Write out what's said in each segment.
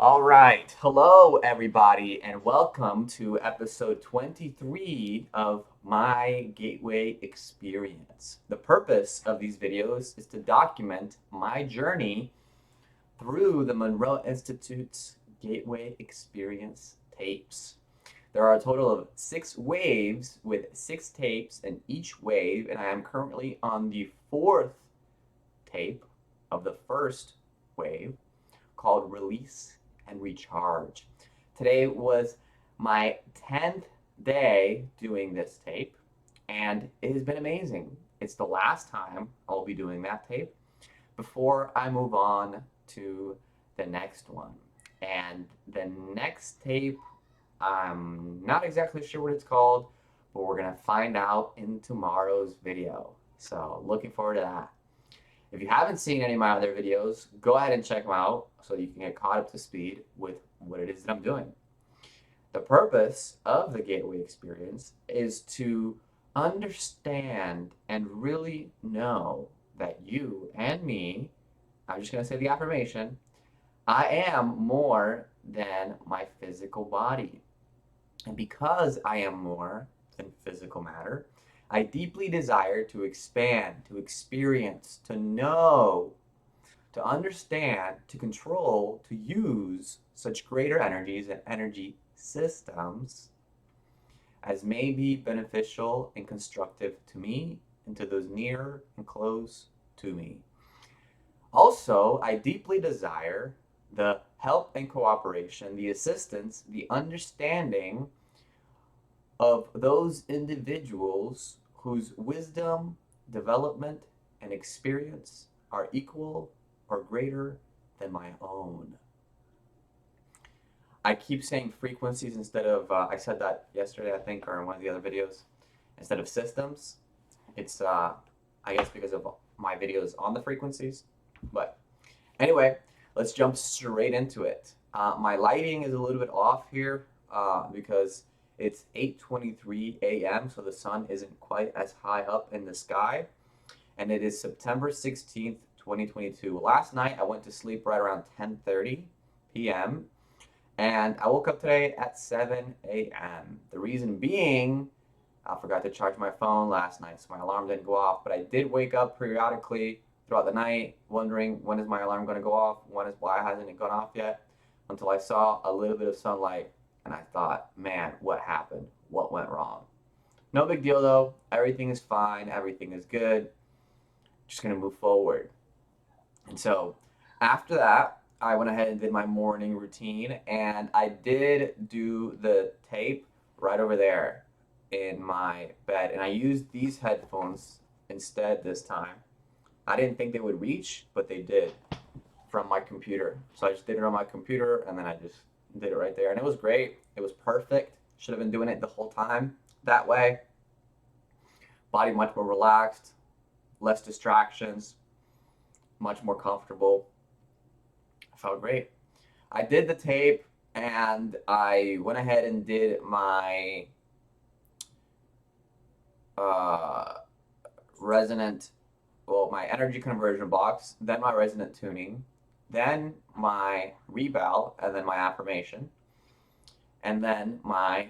All right. Hello, everybody, and welcome to episode 23 of my Gateway Experience. The purpose of these videos is to document my journey through the Monroe Institute's Gateway Experience tapes. There are a total of 6 waves with 6 tapes in each wave, and I am currently on the fourth tape of the first wave called Release and Recharge. Today was my 10th day doing this tape, and it has been amazing. It's the last time I'll be doing that tape before I move on to the next one. And the next tape, I'm not exactly sure what it's called, but we're going to find out in tomorrow's video. So, looking forward to that. If you haven't seen any of my other videos, go ahead and check them out so you can get caught up to speed with what it is that I'm doing. The purpose of the Gateway Experience is to understand and really know that you and me, I'm just going to say the affirmation, I am more than my physical body. And because I am more than physical matter, I deeply desire to expand, to experience, to know, to understand, to control, to use such greater energies and energy systems as may be beneficial and constructive to me and to those near and close to me. Also, I deeply desire the help and cooperation, the assistance, the understanding of those individuals whose wisdom, development, and experience are equal or greater than my own. I keep saying frequencies instead of, I said that yesterday, I think, or in one of the other videos, instead of systems. It's, I guess, because of my videos on the frequencies. But anyway, let's jump straight into it. My lighting is a little bit off here because it's 8:23 a.m., so the sun isn't quite as high up in the sky. And it is September 16th, 2022. Last night I went to sleep right around 10:30 p.m. and I woke up today at 7 a.m. The reason being, I forgot to charge my phone last night, so my alarm didn't go off. But I did wake up periodically throughout the night, wondering when is my alarm going to go off? Why hasn't it gone off yet? Until I saw a little bit of sunlight, and I thought, man, what happened? What went wrong? No big deal though. Everything is fine. Everything is good. Just gonna move forward. And so after that, I went ahead and did my morning routine, and I did do the tape right over there in my bed, and I used these headphones instead this time. I didn't think they would reach, but they did from my computer. So I just did it on my computer, and then I just did it right there, and it was great. It was perfect. Should have been doing it the whole time that way. Body much more relaxed, less distractions, much more comfortable. I felt great. I did the tape, and I went ahead and did my uh, resonant, well, my energy conversion box, then my resonant tuning, then my rebel, and then my affirmation, and then my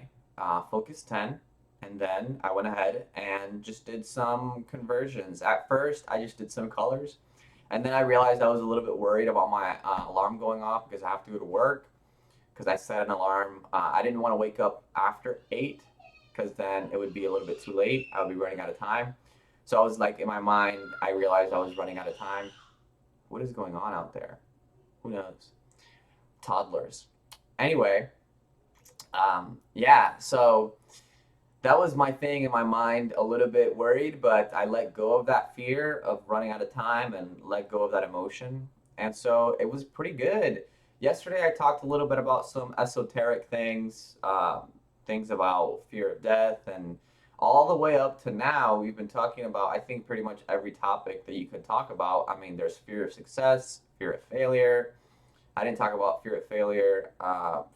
focus 10. And then I went ahead and just did some conversions. At first, I just did some colors. And then I realized I was a little bit worried about my alarm going off because I have to go to work. Because I set an alarm. I didn't want to wake up after 8 because then it would be a little bit too late. I would be running out of time. So I was like, in my mind, I realized I was running out of time. What is going on out there? Who knows? Toddlers. Anyway, yeah, so that was my thing in my mind, a little bit worried, but I let go of that fear of running out of time and let go of that emotion. And so it was pretty good. Yesterday, I talked a little bit about some esoteric things, things about fear of death, and all the way up to now, we've been talking about, I think, pretty much every topic that you could talk about. I mean, there's fear of success, fear of failure. I didn't talk about fear of failure,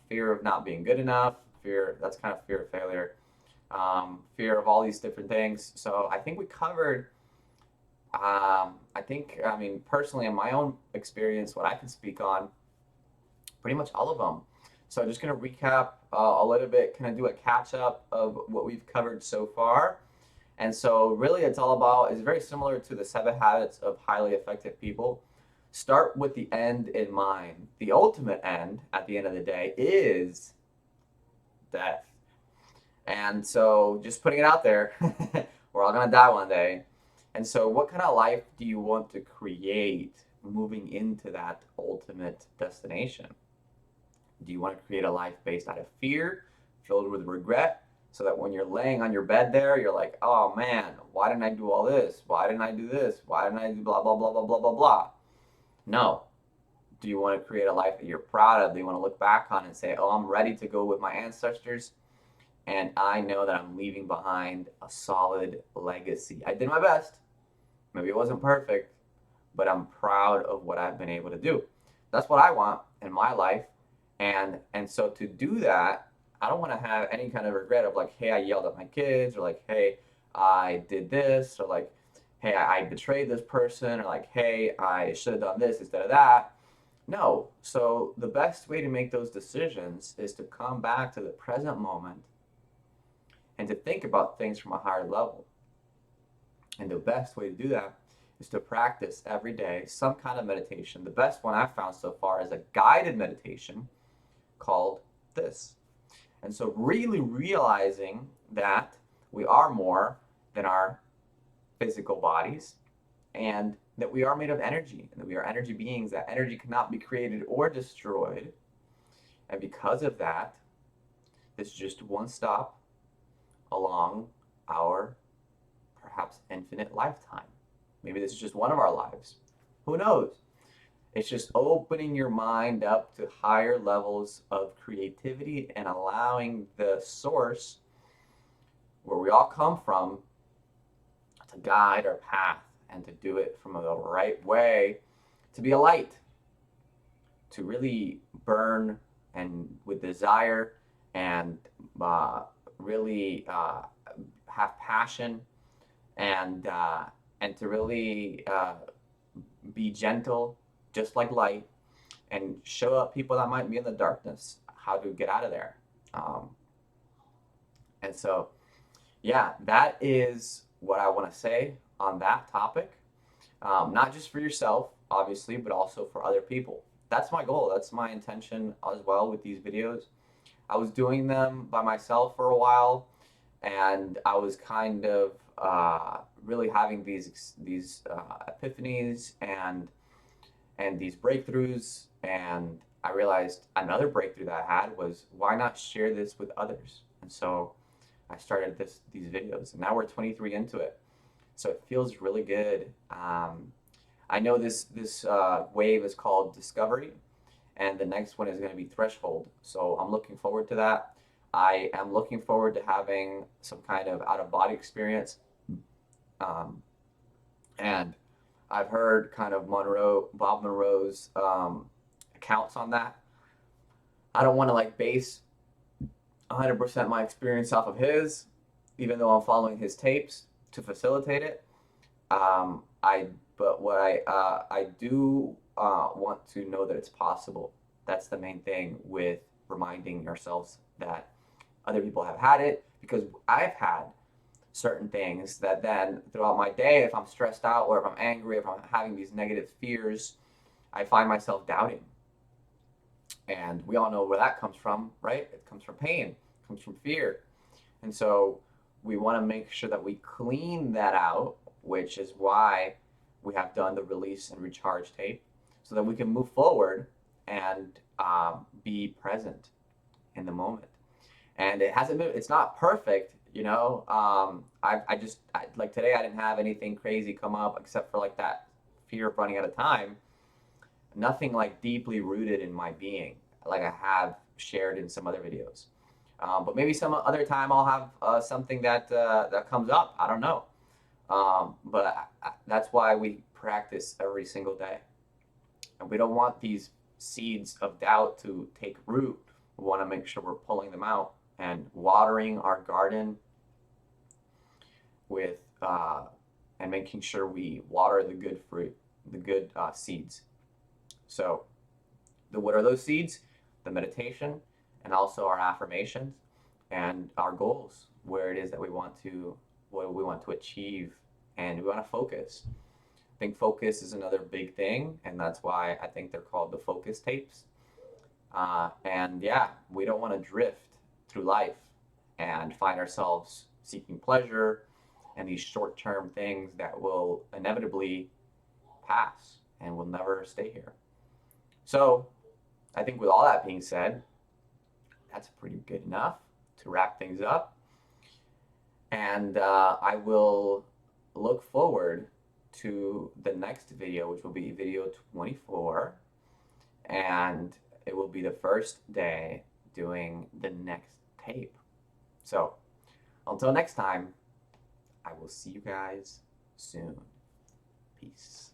fear of not being good enough, fear, that's kind of fear of failure, fear of all these different things. So I think we covered, I mean, personally, in my own experience, what I can speak on pretty much all of them. So I'm just going to recap a little bit, kind of do a catch up of what we've covered so far. And so really it's all about, it's very similar to the 7 habits of highly effective people. Start with the end in mind. The ultimate end at the end of the day is death. And so just putting it out there, we're all going to die one day. And so what kind of life do you want to create moving into that ultimate destination? Do you want to create a life based out of fear, filled with regret, so that when you're laying on your bed there, you're like, oh man, why didn't I do all this? Why didn't I do this? Why didn't I do blah, blah, blah, blah, blah, blah, blah? No. Do you want to create a life that you're proud of? Do you want to look back on and say, oh, I'm ready to go with my ancestors, and I know that I'm leaving behind a solid legacy. I did my best. Maybe it wasn't perfect, but I'm proud of what I've been able to do. That's what I want in my life. And so to do that, I don't want to have any kind of regret of like, hey, I yelled at my kids, or like, hey, I did this, or like, hey, I betrayed this person, or like, hey, I should have done this instead of that. No. So the best way to make those decisions is to come back to the present moment and to think about things from a higher level. And the best way to do that is to practice every day some kind of meditation. The best one I've found so far is a guided meditation called this. And so really realizing that we are more than our physical bodies, and that we are made of energy, and that we are energy beings, that energy cannot be created or destroyed. And because of that, this is just one stop along our perhaps infinite lifetime. Maybe this is just one of our lives. Who knows? It's just opening your mind up to higher levels of creativity and allowing the source where we all come from to guide our path and to do it from the right way, to be a light, to really burn and with desire, and really have passion, and to really be gentle, just like light, and show up people that might be in the darkness how to get out of there. And so, yeah, that is what I want to say on that topic. Not just for yourself, obviously, but also for other people. That's my goal. That's my intention as well with these videos. I was doing them by myself for a while, and I was kind of really having these epiphanies and these breakthroughs. And I realized another breakthrough that I had was, why not share this with others? And so I started these videos, and now we're 23 into it. So it feels really good. I know this wave is called Discovery, and the next one is going to be Threshold. So I'm looking forward to that. I am looking forward to having some kind of out-of-body experience. And I've heard kind of Bob Monroe's accounts on that. I don't want to like base 100% my experience off of his, even though I'm following his tapes to facilitate it. But what I do want to know that it's possible. That's the main thing with reminding ourselves that other people have had it, because I've had certain things that then throughout my day, if I'm stressed out or if I'm angry, if I'm having these negative fears, I find myself doubting. And we all know where that comes from, right? It comes from pain, it comes from fear. And so we want to make sure that we clean that out, which is why we have done the release and recharge tape, so that we can move forward and be present in the moment. And it's not perfect, you know. Like today, I didn't have anything crazy come up except for like that fear of running out of time. Nothing like deeply rooted in my being, like I have shared in some other videos. But maybe some other time I'll have something that comes up. I don't know. But that's why we practice every single day. And we don't want these seeds of doubt to take root. We want to make sure we're pulling them out and watering our garden with and making sure we water the good fruit, the good seeds. So what are those seeds? the meditation and also our affirmations and our goals, where it is that we want to, what we want to achieve, and we want to focus. I think focus is another big thing, and that's why I think they're called the focus tapes. And yeah, we don't want to drift through life and find ourselves seeking pleasure and these short term things that will inevitably pass and will never stay here. So, I think with all that being said, that's pretty good enough to wrap things up. And I will look forward to the next video, which will be video 24. And it will be the first day doing the next tape. So, until next time, I will see you guys soon. Peace.